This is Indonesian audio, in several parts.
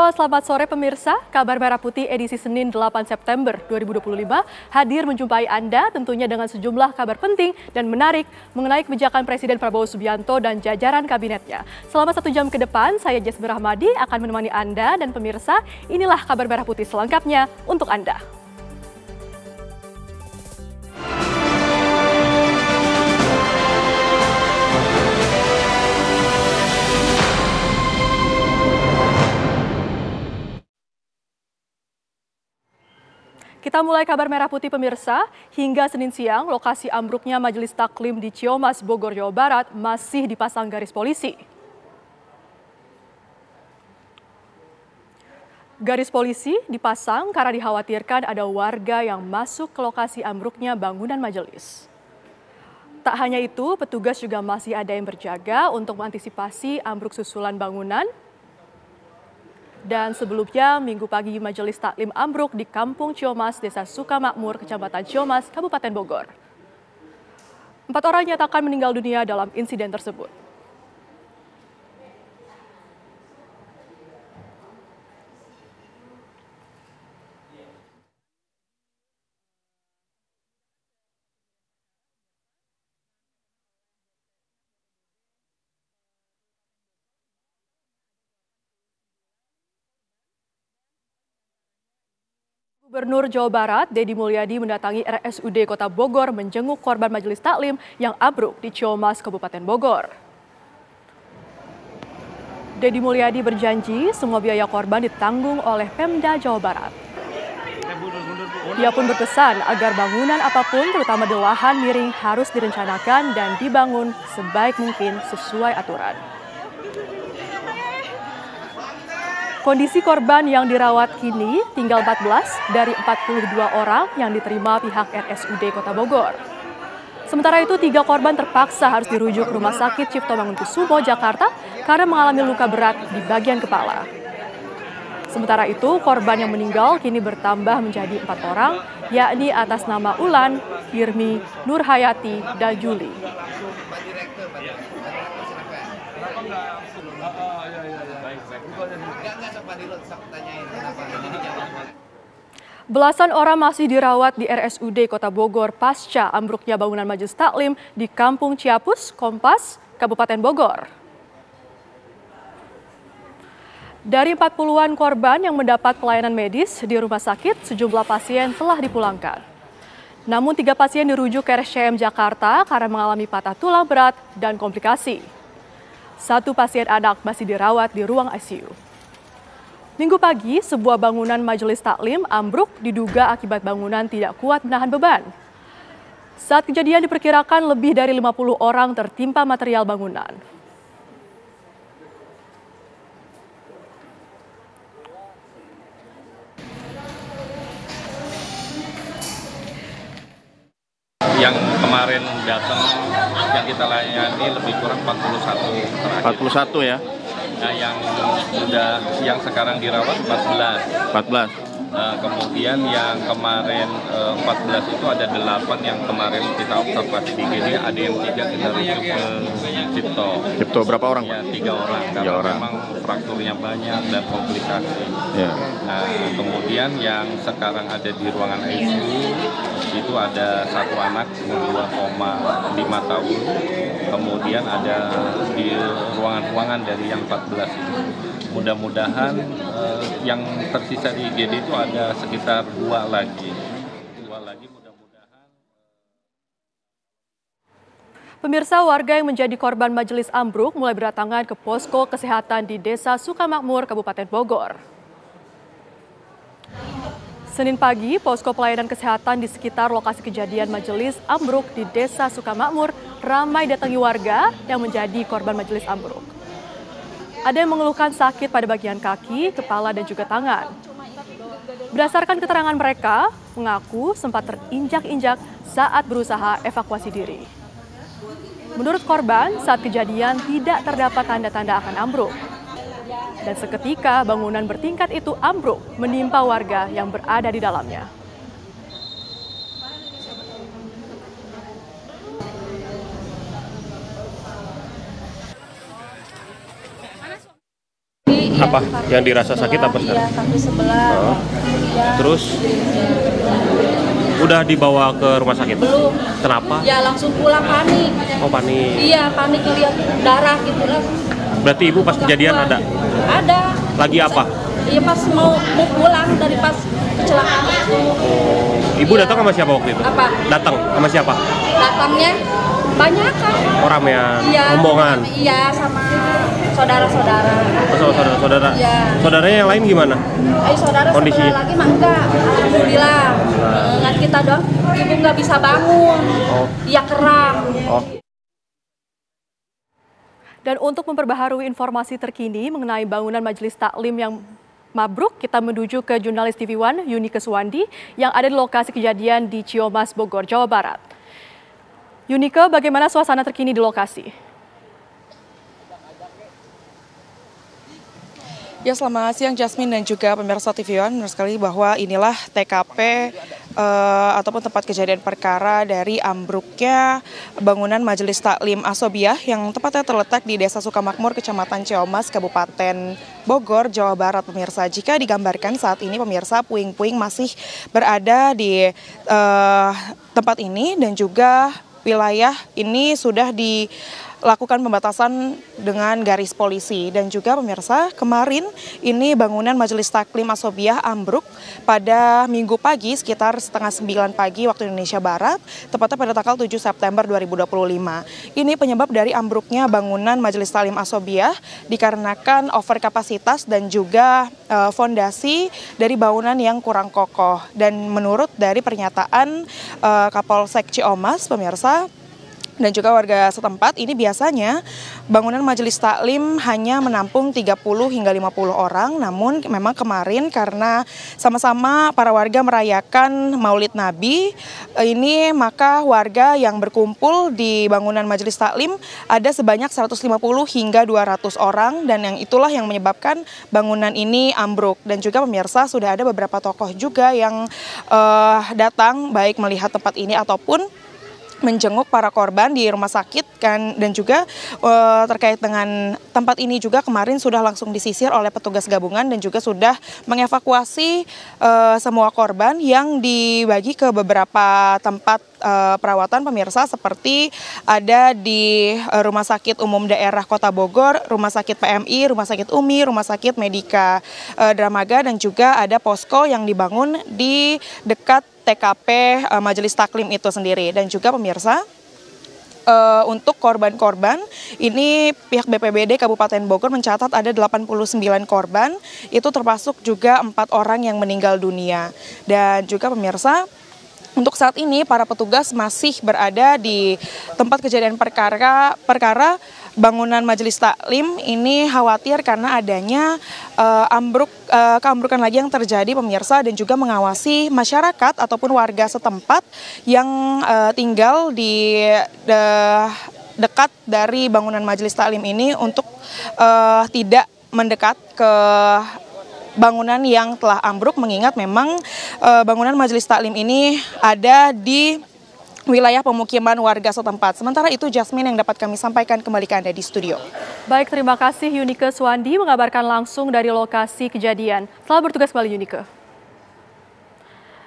Halo, selamat sore pemirsa. Kabar Merah Putih edisi Senin 8 September 2025 hadir menjumpai Anda tentunya dengan sejumlah kabar penting dan menarik mengenai kebijakan Presiden Prabowo Subianto dan jajaran kabinetnya. Selama 1 jam ke depan, saya Jasmine Rahmadi akan menemani Anda dan pemirsa. Inilah Kabar Merah Putih selengkapnya untuk Anda. Kita mulai Kabar Merah Putih pemirsa. Hingga Senin siang, lokasi ambruknya Majelis Taklim di Ciamas, Bogor, Jawa Barat masih dipasang garis polisi. Garis polisi dipasang karena dikhawatirkan ada warga yang masuk ke lokasi ambruknya bangunan majelis. Tak hanya itu, petugas juga masih ada yang berjaga untuk mengantisipasi ambruk susulan bangunan. Dan sebelumnya, Minggu pagi Majelis Taklim ambruk di Kampung Ciamas, Desa Sukamakmur, Kecamatan Ciamas, Kabupaten Bogor. 4 orang nyatakan meninggal dunia dalam insiden tersebut. Gubernur Jawa Barat, Deddy Mulyadi mendatangi RSUD Kota Bogor menjenguk korban Majelis Taklim yang ambruk di Ciamas, Kabupaten Bogor. Deddy Mulyadi berjanji semua biaya korban ditanggung oleh Pemda Jawa Barat. Ia pun berpesan agar bangunan apapun, terutama di lahan miring, harus direncanakan dan dibangun sebaik mungkin sesuai aturan. Kondisi korban yang dirawat kini tinggal 14 dari 42 orang yang diterima pihak RSUD Kota Bogor. Sementara itu, 3 korban terpaksa harus dirujuk ke Rumah Sakit Cipto Mangunkusumo, Jakarta karena mengalami luka berat di bagian kepala. Sementara itu, korban yang meninggal kini bertambah menjadi 4 orang, yakni atas nama Ulan, Irmi, Nurhayati, dan Juli. Belasan orang masih dirawat di RSUD Kota Bogor pasca ambruknya bangunan Majelis Taklim di Kampung Ciapus, Kompas, Kabupaten Bogor. Dari 40-an korban yang mendapat pelayanan medis di rumah sakit, sejumlah pasien telah dipulangkan. Namun 3 pasien dirujuk ke RSCM Jakarta karena mengalami patah tulang berat dan komplikasi. 1 pasien anak masih dirawat di ruang ICU. Minggu pagi, sebuah bangunan Majelis Taklim ambruk diduga akibat bangunan tidak kuat menahan beban. Saat kejadian diperkirakan lebih dari 50 orang tertimpa material bangunan. Yang kemarin datang yang kita layani lebih kurang 41 terakhir. 41 ya? Nah, yang sekarang dirawat 14. Kemudian yang kemarin 14 itu ada 8 yang kemarin kita observasi di GD, ada yang 3 kita rujuk ke Cipto. Cipto berapa orang? Ya, 3 orang. Karena memang frakturnya banyak dan komplikasi. Ya. Nah, kemudian yang sekarang ada di ruangan ICU itu ada 1 anak 2,5 tahun. Kemudian ada di ruangan-ruangan dari yang 14 itu. Mudah-mudahan yang tersisa di IGD itu ada sekitar 2 lagi. Mudah-mudahan. Pemirsa, warga yang menjadi korban majelis ambruk mulai berdatangan ke posko kesehatan di Desa Sukamakmur, Kabupaten Bogor. Senin pagi, posko pelayanan kesehatan di sekitar lokasi kejadian majelis ambruk di Desa Sukamakmur ramai datangi warga yang menjadi korban majelis ambruk. Ada yang mengeluhkan sakit pada bagian kaki, kepala, dan juga tangan. Berdasarkan keterangan mereka, mengaku sempat terinjak-injak saat berusaha evakuasi diri. Menurut korban, saat kejadian tidak terdapat tanda-tanda akan ambruk. Dan seketika bangunan bertingkat itu ambruk menimpa warga yang berada di dalamnya. Apa yang dirasa sakit apa sekarang? Iya, kaki sebelah. Oh. Ya. Terus udah dibawa ke rumah sakit? Belum. Kenapa? Ya langsung pulang panik. Oh, panik. Iya, panik ngeliat darah gitu lah. Berarti ibu pas kejadian ada? Ada. Lagi apa? Iya, pas mau pulang dari pas kecelakaan itu. Oh, ibu Iya. datang sama siapa waktu itu? Apa? Datang sama siapa? Datangnya banyak kan? Orang ya, Iya. rombongan. Iya, sama saudara-saudara. Oh, sama saudara-saudara. Iya. Saudaranya yang lain gimana? Saudara Kondisi? sebelah lagi mah enggak. Alhamdulillah. Dengan kita doang, ibu nggak bisa bangun. Oh. Dia kram. Oh. Dan untuk memperbaharui informasi terkini mengenai bangunan Majelis Taklim yang mabruk, kita menuju ke jurnalis TV One Yunike Suwandi yang ada di lokasi kejadian di Ciamas, Bogor, Jawa Barat. Yunike, bagaimana suasana terkini di lokasi? Ya, selamat siang Jasmine dan juga pemirsa TV One. Benar sekali bahwa inilah TKP ataupun tempat kejadian perkara dari ambruknya bangunan Majelis Taklim Asobiah yang tepatnya terletak di Desa Sukamakmur, Kecamatan Ciamas, Kabupaten Bogor, Jawa Barat. Pemirsa, jika digambarkan saat ini pemirsa, puing-puing masih berada di tempat ini dan juga wilayah ini sudah dilakukan pembatasan dengan garis polisi. Dan juga pemirsa, kemarin ini bangunan Majelis Taklim Asobiah ambruk pada Minggu pagi sekitar setengah 9 pagi waktu Indonesia Barat, tepatnya pada tanggal 7 September 2025. Ini penyebab dari ambruknya bangunan Majelis Taklim Asobiah dikarenakan overkapasitas dan juga fondasi dari bangunan yang kurang kokoh. Dan menurut dari pernyataan Kapolsek Ciamas, pemirsa, dan juga warga setempat, ini biasanya bangunan Majelis Taklim hanya menampung 30 hingga 50 orang. Namun memang kemarin karena sama-sama para warga merayakan Maulid Nabi, ini maka warga yang berkumpul di bangunan Majelis Taklim ada sebanyak 150 hingga 200 orang, dan yang itulah yang menyebabkan bangunan ini ambruk. Dan juga pemirsa, sudah ada beberapa tokoh juga yang datang baik melihat tempat ini ataupun menjenguk para korban di rumah sakit kan. Dan juga terkait dengan tempat ini juga kemarin sudah langsung disisir oleh petugas gabungan dan juga sudah mengevakuasi semua korban yang dibagi ke beberapa tempat perawatan, pemirsa, seperti ada di Rumah Sakit Umum Daerah Kota Bogor, Rumah Sakit PMI, Rumah Sakit UMI, Rumah Sakit Medika Dramaga, dan juga ada posko yang dibangun di dekat TKP Majelis Taklim itu sendiri. Dan juga pemirsa, untuk korban-korban ini pihak BPBD Kabupaten Bogor mencatat ada 89 korban, itu termasuk juga 4 orang yang meninggal dunia. Dan juga pemirsa, untuk saat ini para petugas masih berada di tempat kejadian perkara bangunan Majelis Taklim ini, khawatir karena adanya keambrukan lagi yang terjadi, pemirsa, dan juga mengawasi masyarakat ataupun warga setempat yang tinggal di dekat dari bangunan Majelis Taklim ini untuk tidak mendekat ke bangunan yang telah ambruk, mengingat memang bangunan Majelis Taklim ini ada di wilayah pemukiman warga setempat. Sementara itu, Jasmine, yang dapat kami sampaikan, kembali ke Anda di studio. Baik, terima kasih Yunike Suwandi mengabarkan langsung dari lokasi kejadian. Selamat bertugas kembali, Yunike.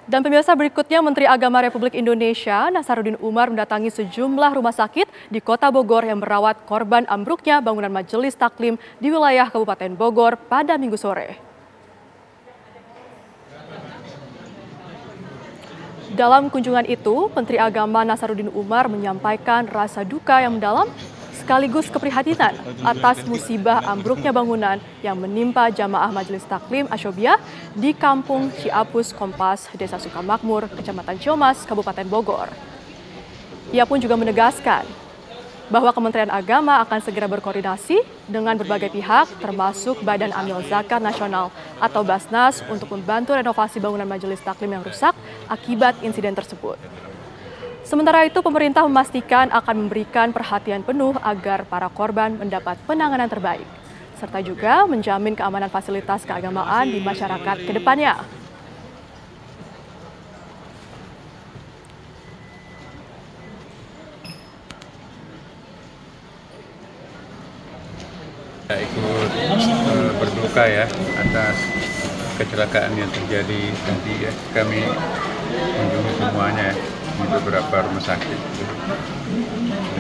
Dan pemirsa, berikutnya Menteri Agama Republik Indonesia Nasaruddin Umar mendatangi sejumlah rumah sakit di Kota Bogor yang merawat korban ambruknya bangunan Majelis Taklim di wilayah Kabupaten Bogor pada Minggu sore. Dalam kunjungan itu, Menteri Agama Nasaruddin Umar menyampaikan rasa duka yang mendalam sekaligus keprihatinan atas musibah ambruknya bangunan yang menimpa jamaah Majelis Taklim Asobiah di Kampung Ciapus Kompas, Desa Sukamakmur, Kecamatan Ciamas, Kabupaten Bogor. Ia pun juga menegaskan bahwa Kementerian Agama akan segera berkoordinasi dengan berbagai pihak, termasuk Badan Amil Zakat Nasional atau Basnas, untuk membantu renovasi bangunan Majelis Taklim yang rusak akibat insiden tersebut. Sementara itu, pemerintah memastikan akan memberikan perhatian penuh agar para korban mendapat penanganan terbaik, serta juga menjamin keamanan fasilitas keagamaan di masyarakat ke depannya. Ikut berduka berduka ya atas kecelakaan yang terjadi tadi ya. Kami kunjungi semuanya di beberapa rumah sakit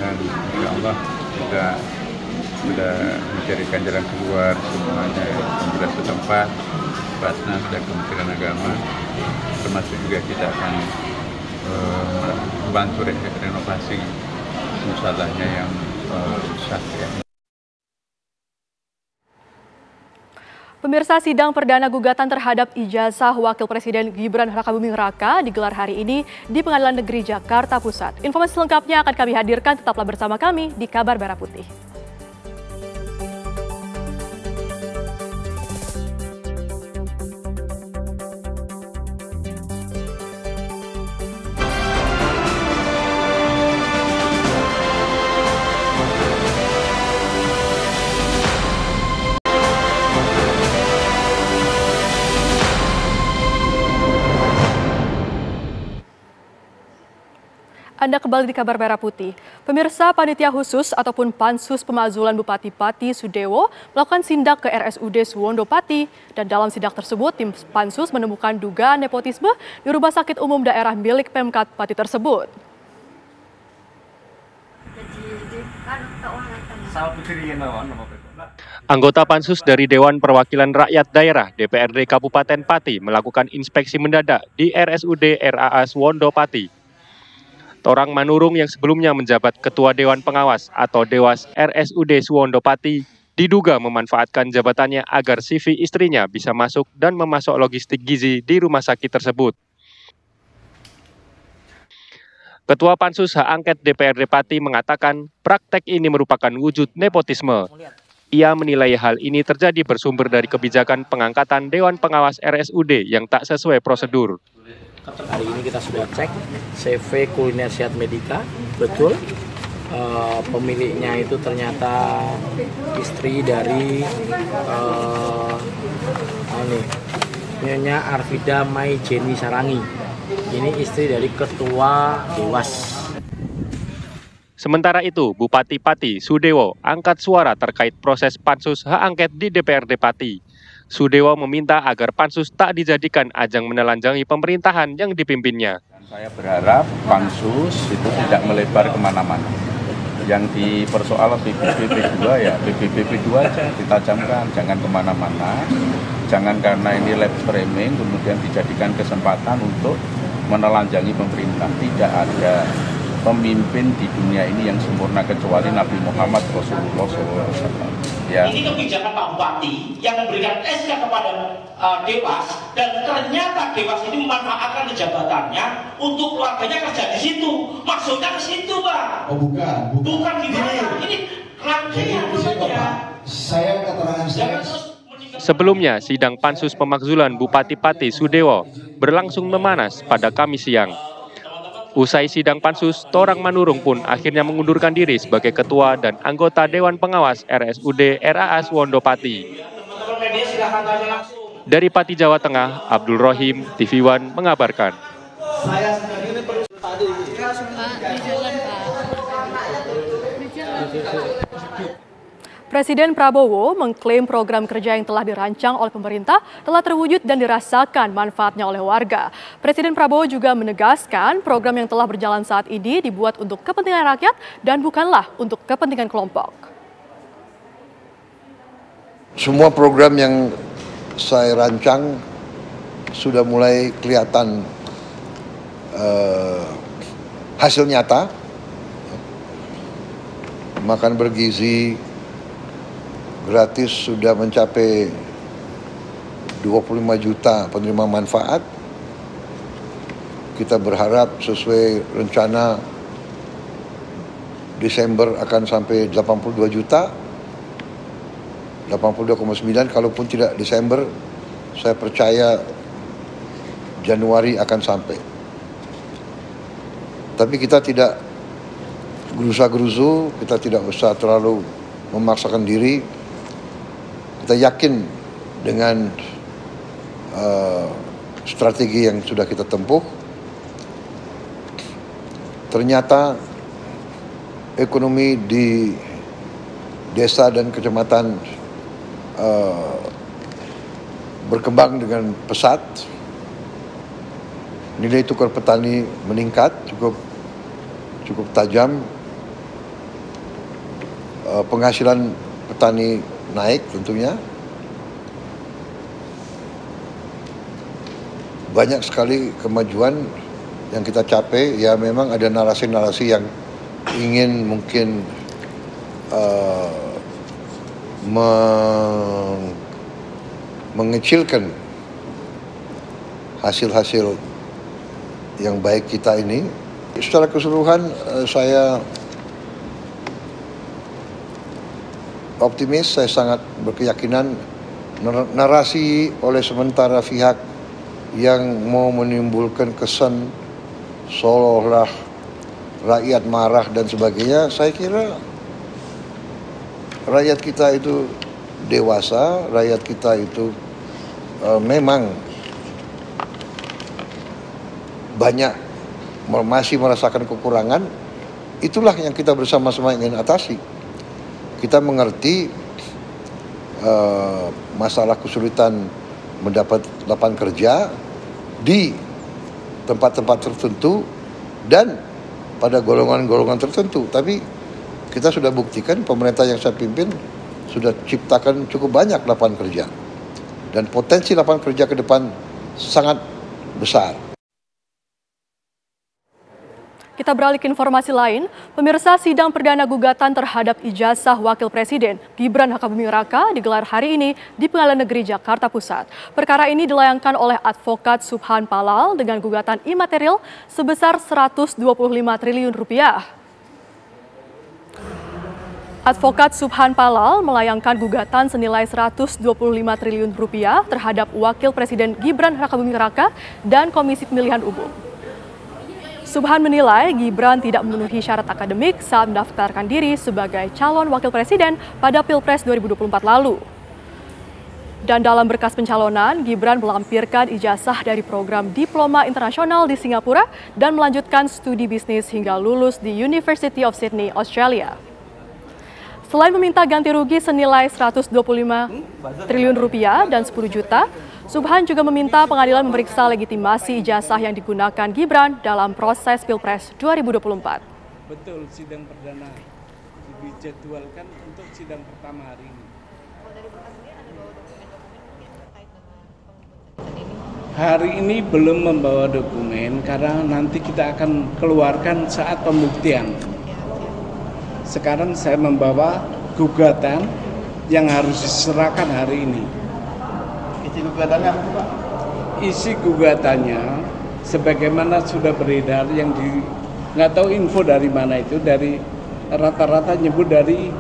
dan insya Allah kita sudah mencarikan jalan keluar semuanya. Pemerintah setempat, Basnas dan Kementerian Agama, termasuk juga kita akan membantu renovasi musallahnya yang rusak ya. Pemirsa, sidang perdana gugatan terhadap ijazah Wakil Presiden Gibran Rakabuming Raka digelar hari ini di Pengadilan Negeri Jakarta Pusat. Informasi selengkapnya akan kami hadirkan, tetaplah bersama kami di Kabar Merah Putih. Anda kembali di Kabar Merah Putih. Pemirsa, panitia khusus ataupun Pansus Pemakzulan Bupati Pati Sudewo melakukan sidak ke RSUD Suwondo Pati, dan dalam sidak tersebut tim Pansus menemukan dugaan nepotisme di Rumah Sakit Umum Daerah milik Pemkat Pati tersebut. Anggota Pansus dari Dewan Perwakilan Rakyat Daerah DPRD Kabupaten Pati melakukan inspeksi mendadak di RSUD RAA Suwondo Pati. Torang Manurung yang sebelumnya menjabat Ketua Dewan Pengawas atau Dewas RSUD Suwondo Pati diduga memanfaatkan jabatannya agar CV istrinya bisa masuk dan memasok logistik gizi di rumah sakit tersebut. Ketua Pansus Hak Angket DPRD Pati mengatakan praktek ini merupakan wujud nepotisme. Ia menilai hal ini terjadi bersumber dari kebijakan pengangkatan Dewan Pengawas RSUD yang tak sesuai prosedur. Hari ini kita sudah cek CV Kuliner Sehat Medika, betul pemiliknya itu ternyata istri dari Nyonya Arvida Mai Jenny Sarangi. Ini istri dari Ketua Dewas. Sementara itu, Bupati Pati Sudewo angkat suara terkait proses Pansus Hak Angket di DPRD Pati. Sudewo meminta agar Pansus tak dijadikan ajang menelanjangi pemerintahan yang dipimpinnya. Saya berharap Pansus itu tidak melebar kemana-mana. Yang dipersoal PBB 2 ya PBB 2 aja ditajamkan, jangan kemana-mana. Jangan karena ini lab framing kemudian dijadikan kesempatan untuk menelanjangi pemerintah. Tidak ada pemimpin di dunia ini yang sempurna kecuali Nabi Muhammad Rasulullah SAW. Ya. Ini kebijakan Pak Bupati yang memberikan SK kepada Dewas, dan ternyata Dewas ini memanfaatkan jabatannya untuk keluarganya kerja di situ. Maksudnya ke situ, Pak. Oh, bukan. Bukan gimana? Ini rangkaian namanya. Saya keterangan saya. Sebelumnya, sidang Pansus Pemakzulan Bupati Pati Sudewo berlangsung memanas pada Kamis siang. Usai sidang Pansus, Torang Manurung pun akhirnya mengundurkan diri sebagai Ketua dan anggota Dewan Pengawas RSUD RAA Suwondo Pati. Dari Pati, Jawa Tengah, Abdul Rohim, TV One mengabarkan. Presiden Prabowo mengklaim program kerja yang telah dirancang oleh pemerintah telah terwujud dan dirasakan manfaatnya oleh warga. Presiden Prabowo juga menegaskan program yang telah berjalan saat ini dibuat untuk kepentingan rakyat dan bukanlah untuk kepentingan kelompok. Semua program yang saya rancang sudah mulai kelihatan hasil nyata. Makan bergizi gratis sudah mencapai 25 juta penerima manfaat. Kita berharap sesuai rencana Desember akan sampai 82 juta. 82,9, kalaupun tidak Desember, saya percaya Januari akan sampai. Tapi kita tidak gerusa-gerusu, kita tidak usah terlalu memaksakan diri. Kita yakin dengan strategi yang sudah kita tempuh. Ternyata ekonomi di desa dan kecamatan berkembang dengan pesat. Nilai tukar petani meningkat cukup tajam. Penghasilan petani naik tentunya. Banyak sekali kemajuan yang kita capai. Ya memang ada narasi-narasi yang ingin mungkin mengecilkan hasil-hasil yang baik kita ini. Secara keseluruhan saya optimis, saya sangat berkeyakinan narasi oleh sementara pihak yang mau menimbulkan kesan seolah-olah rakyat marah dan sebagainya, saya kira rakyat kita itu dewasa, rakyat kita itu memang banyak masih merasakan kekurangan. Itulah yang kita bersama-sama ingin atasi. Kita mengerti masalah kesulitan mendapat lapangan kerja di tempat-tempat tertentu dan pada golongan-golongan tertentu. Tapi kita sudah buktikan, pemerintah yang saya pimpin sudah ciptakan cukup banyak lapangan kerja. Dan potensi lapangan kerja ke depan sangat besar. Kita beralih ke informasi lain, pemirsa, sidang perdana gugatan terhadap ijazah Wakil Presiden Gibran Rakabuming Raka digelar hari ini di Pengadilan Negeri Jakarta Pusat. Perkara ini dilayangkan oleh advokat Subhan Palal dengan gugatan imaterial sebesar Rp125 triliun. Advokat Subhan Palal melayangkan gugatan senilai Rp125 triliun terhadap Wakil Presiden Gibran Rakabuming Raka dan Komisi Pemilihan Umum. Subhan menilai Gibran tidak memenuhi syarat akademik saat mendaftarkan diri sebagai calon wakil presiden pada Pilpres 2024 lalu. Dan dalam berkas pencalonan, Gibran melampirkan ijazah dari program Diploma Internasional di Singapura dan melanjutkan studi bisnis hingga lulus di University of Sydney, Australia. Selain meminta ganti rugi senilai Rp125 triliun dan 10 juta, Subhan juga meminta pengadilan memeriksa legitimasi ijazah yang digunakan Gibran dalam proses Pilpres 2024. Betul, sidang perdana dijadwalkan untuk sidang pertama hari ini. Hari ini belum membawa dokumen karena nanti kita akan keluarkan saat pembuktian. Sekarang saya membawa gugatan yang harus diserahkan hari ini. Isi gugatannya apa, Pak? Isi gugatannya sebagaimana sudah beredar yang nggak tahu info dari mana itu, dari rata-rata nyebut dari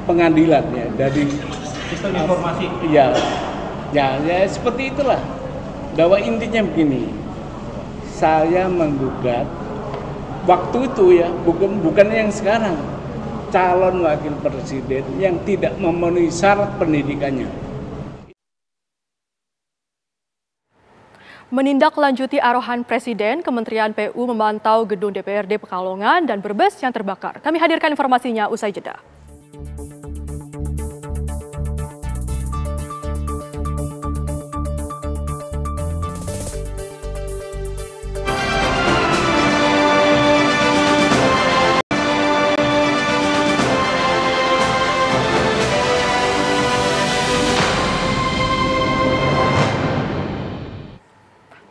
pengadilan ya, dari sistem informasi. Iya. Ya seperti itulah. Bahwa intinya begini. Saya menggugat waktu itu ya, bukan yang sekarang. Calon wakil presiden yang tidak memenuhi syarat pendidikannya. Menindaklanjuti arahan Presiden, Kementerian PU memantau gedung DPRD Pekalongan dan Brebes yang terbakar. Kami hadirkan informasinya usai jeda.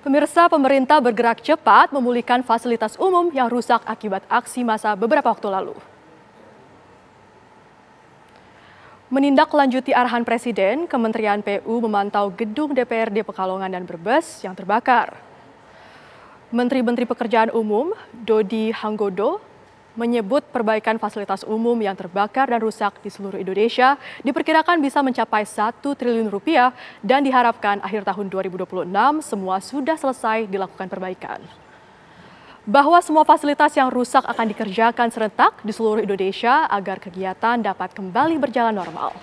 Pemirsa, pemerintah bergerak cepat memulihkan fasilitas umum yang rusak akibat aksi massa beberapa waktu lalu. Menindaklanjuti arahan Presiden, Kementerian PU memantau gedung DPRD Pekalongan dan Brebes yang terbakar. Menteri Pekerjaan Umum, Dodi Hanggodo, menyebut perbaikan fasilitas umum yang terbakar dan rusak di seluruh Indonesia diperkirakan bisa mencapai Rp1 triliun dan diharapkan akhir tahun 2026 semua sudah selesai dilakukan perbaikan. Bahwa semua fasilitas yang rusak akan dikerjakan serentak di seluruh Indonesia agar kegiatan dapat kembali berjalan normal.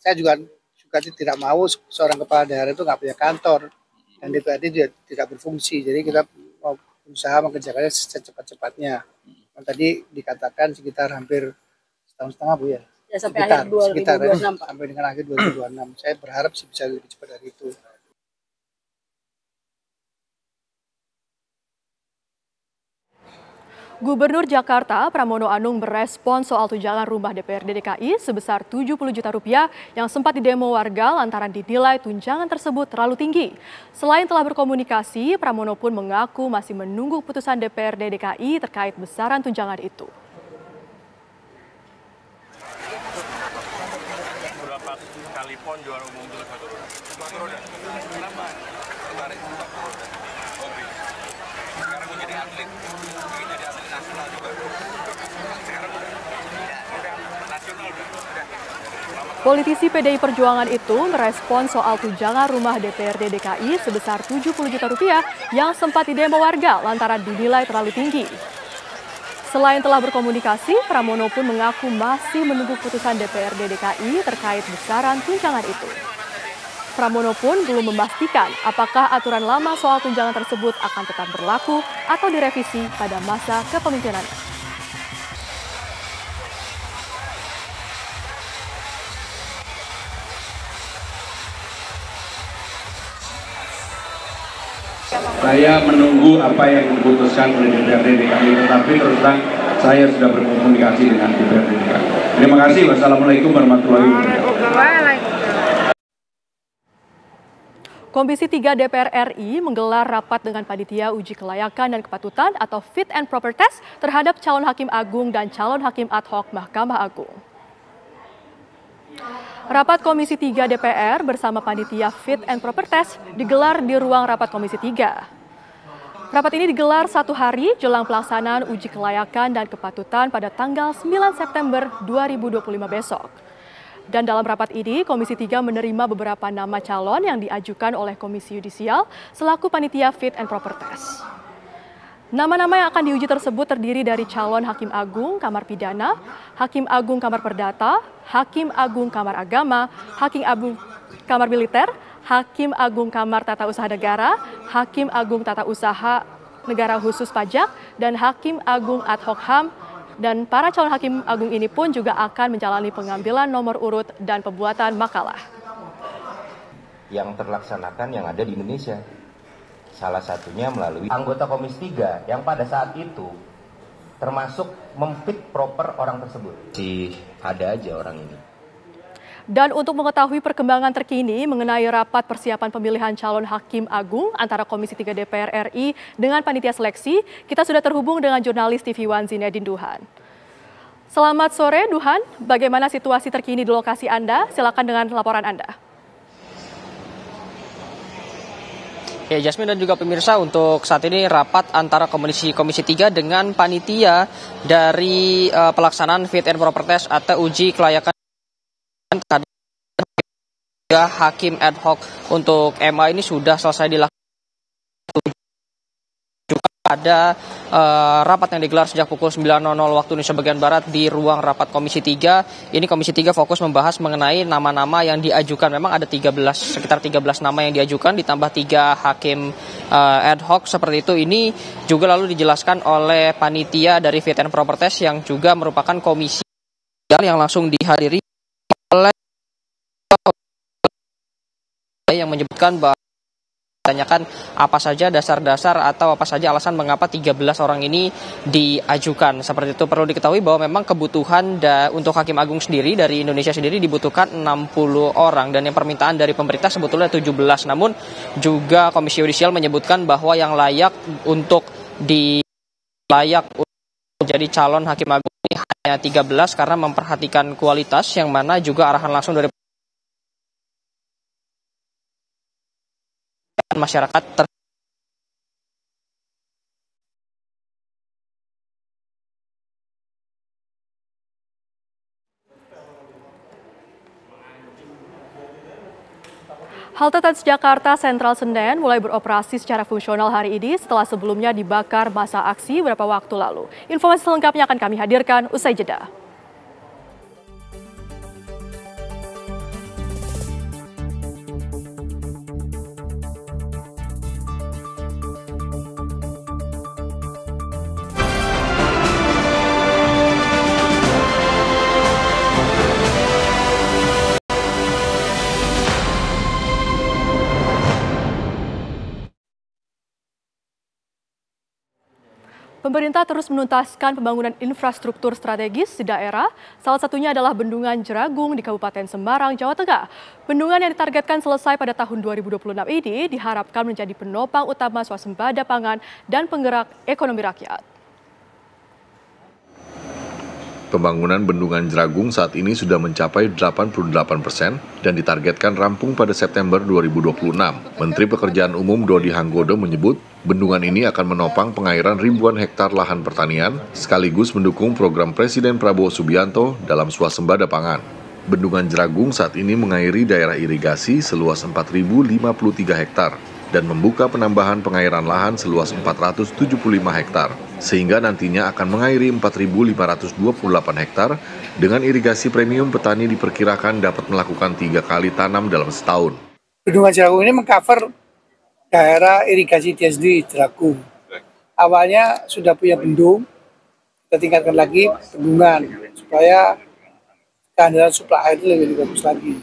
Saya juga tidak mau seorang kepala daerah itu nggak punya kantor dan DPRD tidak berfungsi. Jadi kita mau berusaha mengerjakannya secepat-cepatnya. Tadi dikatakan sekitar hampir setahun setengah Bu ya. Ya sampai akhir 2026 ya, Pak. sampai dengan akhir 2026. Saya berharap sih bisa lebih cepat dari itu. Gubernur Jakarta Pramono Anung merespon soal tunjangan rumah DPRD DKI sebesar 70 juta rupiah yang sempat didemo warga lantaran dinilai tunjangan tersebut terlalu tinggi. Selain telah berkomunikasi, Pramono pun mengaku masih menunggu putusan DPRD DKI terkait besaran tunjangan itu. Berapa kali pon juara umum dulu satu roda? Kenapa? Kemarin sekarang gue jadi atlet, ingin jadi atlet nasional juga. Sekarang udah nasional udah. Politisi PDI Perjuangan itu merespon soal tunjangan rumah DPRD DKI sebesar 70 juta rupiah yang sempat didemo warga lantaran dinilai terlalu tinggi. Selain telah berkomunikasi, Pramono pun mengaku masih menunggu putusan DPRD DKI terkait besaran tunjangan itu. Pramono pun belum memastikan apakah aturan lama soal tunjangan tersebut akan tetap berlaku atau direvisi pada masa kepemimpinannya. Saya menunggu apa yang diputuskan oleh DPRD DKI, tetapi terus terang saya sudah berkomunikasi dengan DPRD DKI. Terima kasih. Wassalamualaikum warahmatullahi wabarakatuh. Komisi 3 DPR RI menggelar rapat dengan panitia uji kelayakan dan kepatutan atau Fit and Proper Test terhadap calon hakim agung dan calon hakim ad hoc Mahkamah Agung. Rapat Komisi 3 DPR bersama panitia Fit and Proper Test digelar di ruang rapat Komisi 3. Rapat ini digelar 1 hari jelang pelaksanaan uji kelayakan dan kepatutan pada tanggal 9 September 2025 besok. Dan dalam rapat ini, Komisi 3 menerima beberapa nama calon yang diajukan oleh Komisi Yudisial selaku panitia Fit and Proper Test. Nama-nama yang akan diuji tersebut terdiri dari calon Hakim Agung Kamar Pidana, Hakim Agung Kamar Perdata, Hakim Agung Kamar Agama, Hakim Agung Kamar Militer, Hakim Agung Kamar Tata Usaha Negara, Hakim Agung Tata Usaha Negara Khusus Pajak, dan Hakim Agung Ad hoc HAM. Dan para calon hakim agung ini pun juga akan menjalani pengambilan nomor urut dan pembuatan makalah. Yang terlaksanakan yang ada di Indonesia. Salah satunya melalui anggota Komisi 3 yang pada saat itu termasuk memfit proper orang tersebut. Ada aja orang ini. Dan untuk mengetahui perkembangan terkini mengenai rapat persiapan pemilihan calon hakim agung antara Komisi 3 DPR RI dengan panitia seleksi, kita sudah terhubung dengan jurnalis TV One Zinedine Duhan. Selamat sore Duhan, bagaimana situasi terkini di lokasi Anda? Silakan dengan laporan Anda. Ya, Jasmine dan juga pemirsa, untuk saat ini rapat antara Komisi 3 dengan panitia dari pelaksanaan Fit and Proper Test atau uji kelayakan hakim ad hoc untuk MA ini sudah selesai dilakukan pada rapat yang digelar sejak pukul 9.00 waktu Indonesia bagian Barat di ruang rapat Komisi 3. Ini Komisi 3 fokus membahas mengenai nama-nama yang diajukan. Memang ada sekitar 13 nama yang diajukan ditambah 3 hakim ad hoc seperti itu. Ini juga lalu dijelaskan oleh panitia dari Fit and Proper Test yang juga merupakan komisi yang langsung dihadiri oleh yang menyebutkan bahwa ditanyakan apa saja dasar-dasar atau apa saja alasan mengapa 13 orang ini diajukan. Seperti itu, perlu diketahui bahwa memang kebutuhan untuk Hakim Agung sendiri dari Indonesia sendiri dibutuhkan 60 orang dan yang permintaan dari pemerintah sebetulnya 17. Namun juga Komisi Yudisial menyebutkan bahwa yang layak untuk menjadi calon Hakim Agung ini hanya 13 karena memperhatikan kualitas yang mana juga arahan langsung dari masyarakat Halte Transjakarta Sentral Senen mulai beroperasi secara fungsional hari ini setelah sebelumnya dibakar masa aksi beberapa waktu lalu. Informasi selengkapnya akan kami hadirkan usai jeda. Pemerintah terus menuntaskan pembangunan infrastruktur strategis di daerah, salah satunya adalah Bendungan Jeragung di Kabupaten Semarang, Jawa Tengah. Bendungan yang ditargetkan selesai pada tahun 2026 ini diharapkan menjadi penopang utama swasembada pangan dan penggerak ekonomi rakyat. Pembangunan Bendungan Jeragung saat ini sudah mencapai 88% dan ditargetkan rampung pada September 2026. Menteri Pekerjaan Umum Dodi Hanggodo menyebut, bendungan ini akan menopang pengairan ribuan hektar lahan pertanian, sekaligus mendukung program Presiden Prabowo Subianto dalam swasembada pangan. Bendungan Jeragung saat ini mengairi daerah irigasi seluas 4.053 hektar dan membuka penambahan pengairan lahan seluas 475 hektar, sehingga nantinya akan mengairi 4.528 hektar. Dengan irigasi premium, petani diperkirakan dapat melakukan 3 kali tanam dalam setahun. Bendungan Jeragung ini mengcover daerah irigasi DSD Jeragung. Awalnya sudah punya bendung, kita tingkatkan lagi bendungan supaya keandalan suplai air lebih bagus lagi.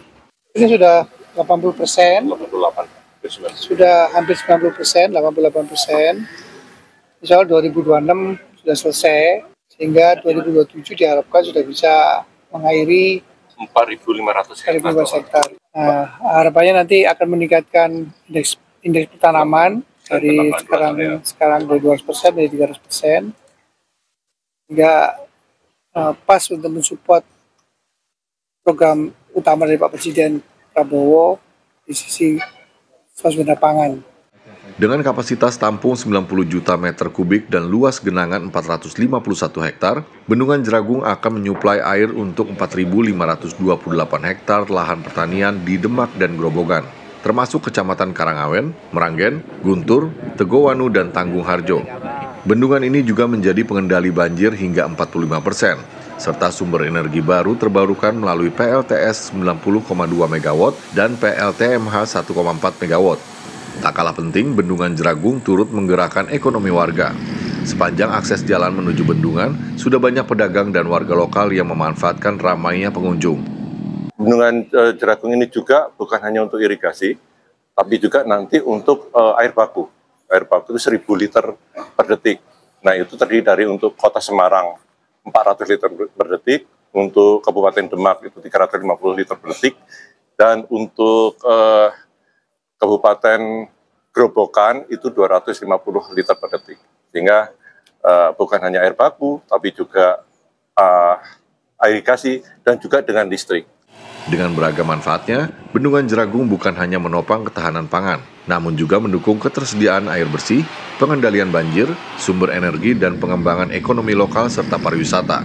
Ini sudah 80%, sudah hampir 90%, 88%. Insya Allah 2026 sudah selesai, sehingga 2027 diharapkan sudah bisa mengairi 4.500 hektar. Nah, harapannya nanti akan meningkatkan indeks pertanaman dari sekarang dari 200% menjadi 300%, hingga pas untuk mensupport program utama dari Pak Presiden Prabowo di sisi swasembada pangan. Dengan kapasitas tampung 90 juta meter kubik dan luas genangan 451 hektar, Bendungan Jeragung akan menyuplai air untuk 4.528 hektar lahan pertanian di Demak dan Grobogan, termasuk Kecamatan Karangawen, Meranggen, Guntur, Tegowanu, dan Tanggung Harjo. Bendungan ini juga menjadi pengendali banjir hingga 45%, serta sumber energi baru terbarukan melalui PLTS 90,2 MW dan PLTMH 1,4 MW. Tak kalah penting, Bendungan Jeragung turut menggerakkan ekonomi warga. Sepanjang akses jalan menuju bendungan, sudah banyak pedagang dan warga lokal yang memanfaatkan ramainya pengunjung. Bendungan Jeragung ini juga bukan hanya untuk irigasi, tapi juga nanti untuk air baku. Air baku itu 1.000 liter per detik. Nah, itu terdiri dari untuk kota Semarang 400 liter per detik, untuk Kabupaten Demak itu 350 liter per detik, dan untuk Kabupaten Grobogan itu 250 liter per detik. Sehingga bukan hanya air baku, tapi juga irigasi dan juga dengan listrik. Dengan beragam manfaatnya, Bendungan Jeragung bukan hanya menopang ketahanan pangan, namun juga mendukung ketersediaan air bersih, pengendalian banjir, sumber energi, dan pengembangan ekonomi lokal serta pariwisata.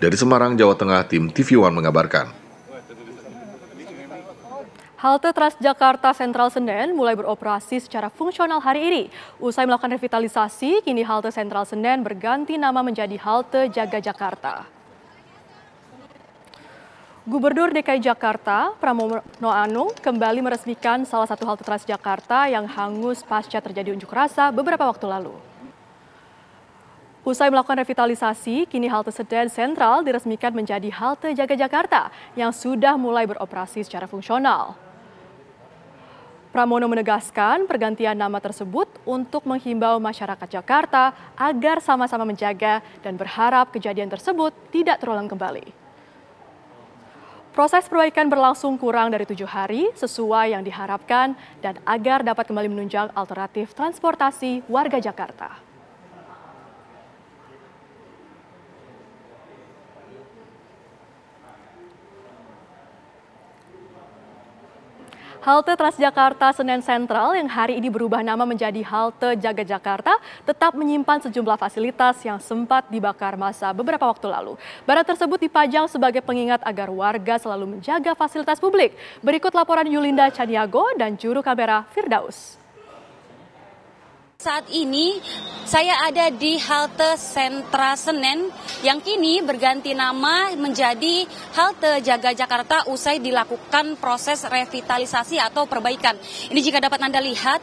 Dari Semarang, Jawa Tengah, tim TV One mengabarkan. Halte Transjakarta Sentral Senen mulai beroperasi secara fungsional hari ini. Usai melakukan revitalisasi, kini halte Sentral Senen berganti nama menjadi Halte Jaga Jakarta. Gubernur DKI Jakarta, Pramono Anung, kembali meresmikan salah satu halte Transjakarta yang hangus pasca terjadi unjuk rasa beberapa waktu lalu. Usai melakukan revitalisasi, kini halte Senen Sentral diresmikan menjadi Halte Jaga Jakarta yang sudah mulai beroperasi secara fungsional. Pramono menegaskan pergantian nama tersebut untuk menghimbau masyarakat Jakarta agar sama-sama menjaga dan berharap kejadian tersebut tidak terulang kembali. Proses perbaikan berlangsung kurang dari 7 hari sesuai yang diharapkan dan agar dapat kembali menunjang alternatif transportasi warga Jakarta. Halte Transjakarta Senen Sentral yang hari ini berubah nama menjadi Halte Jaga Jakarta tetap menyimpan sejumlah fasilitas yang sempat dibakar massa beberapa waktu lalu. Barang tersebut dipajang sebagai pengingat agar warga selalu menjaga fasilitas publik. Berikut laporan Yulinda Chaniago dan juru kamera Firdaus. Saat ini saya ada di halte Sentra Senen yang kini berganti nama menjadi Halte Jaga Jakarta usai dilakukan proses revitalisasi atau perbaikan. Ini jika dapat Anda lihat,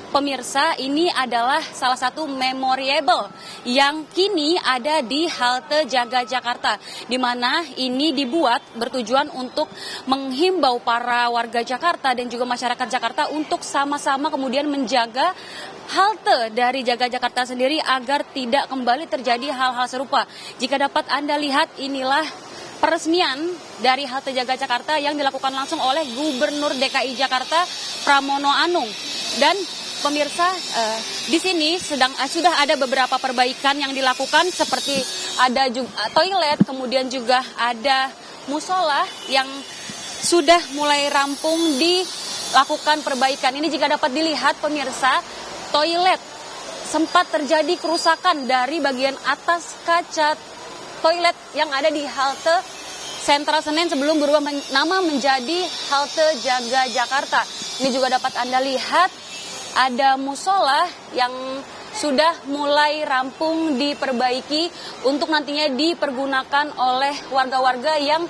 pemirsa, ini adalah salah satu memorable yang kini ada di halte Jaga Jakarta, di mana ini dibuat bertujuan untuk menghimbau para warga Jakarta dan juga masyarakat Jakarta untuk sama-sama kemudian menjaga halte dari Jaga Jakarta sendiri agar tidak kembali terjadi hal-hal serupa. Jika dapat Anda lihat, inilah peresmian dari halte Jaga Jakarta yang dilakukan langsung oleh Gubernur DKI Jakarta Pramono Anung. Dan pemirsa, di sini sudah ada beberapa perbaikan yang dilakukan, seperti ada juga toilet, kemudian juga ada musola yang sudah mulai rampung dilakukan perbaikan. Ini jika dapat dilihat pemirsa, toilet sempat terjadi kerusakan dari bagian atas kaca toilet yang ada di halte Sentra Senen sebelum berubah nama menjadi halte Jaga Jakarta. Ini juga dapat Anda lihat ada musola yang sudah mulai rampung diperbaiki untuk nantinya dipergunakan oleh warga-warga yang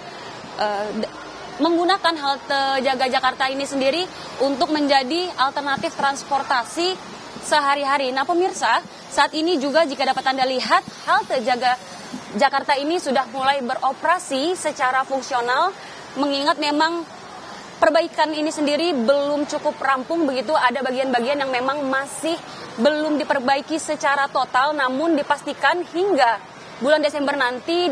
menggunakan halte Jaga Jakarta ini sendiri untuk menjadi alternatif transportasi sehari-hari. Nah pemirsa, saat ini juga jika dapat Anda lihat, halte Jaga Jakarta ini sudah mulai beroperasi secara fungsional, mengingat memang perbaikan ini sendiri belum cukup rampung, begitu ada bagian-bagian yang memang masih belum diperbaiki secara total, namun dipastikan hingga bulan Desember nanti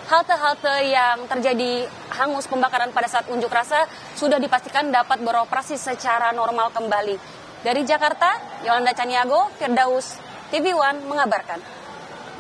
halte-halte yang terjadi hangus pembakaran pada saat unjuk rasa sudah dipastikan dapat beroperasi secara normal kembali. Dari Jakarta, Yolanda Caniago, Firdaus, TV One mengabarkan.